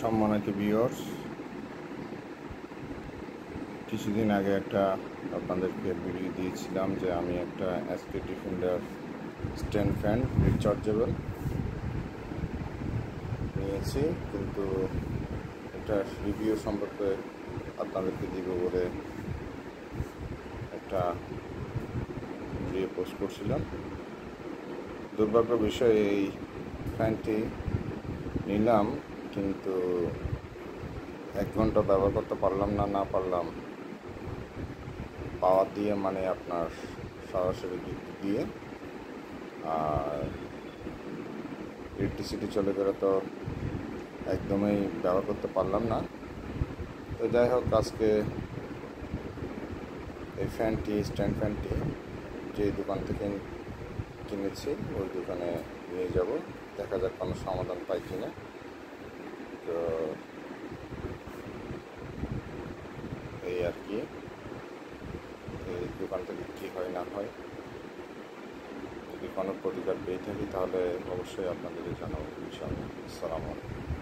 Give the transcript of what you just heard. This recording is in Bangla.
সম্মানিত ভিউয়ার্স, কিছুদিন আগে একটা আপনাদেরকে ভিডিও দিয়েছিলাম যে আমি একটা SK defender stand fan rechargeable নিয়েছি, কিন্তু এটা রিভিউ সম্পর্কে আপনাদেরকে দিব বলে একটা ভিডিও পোস্ট করছিলাম। দুর্ভাগ্য বিষয়, এই ফ্যানটি নিলাম কিন্তু 1 ঘন্টা ব্যবহার করতে পারলাম না পারলাম পাওয়ার দিয়ে, মানে আপনার সরাসরি বিদ্যুৎ দিয়ে। আর ইলেকট্রিসিটি চলে গেলে তো একদমই ব্যবহার করতে পারলাম না। তো যাই হোক, আজকে এই ফ্যানটি স্ট্যান্ড ফ্যানটি যে দোকান থেকে কিনেছি ওই দোকানে নিয়ে যাব, দেখা যাক কোনো সমাধান পাই কিনা। তো এই আর কি, এই দোকান থেকে কী হয় না হয়, যদি কোনো প্রতিকার পেয়ে থাকি তাহলে অবশ্যই আপনাদেরকে জানাবো ইনশাআল্লাহ। আসসালামু আলাইকুম।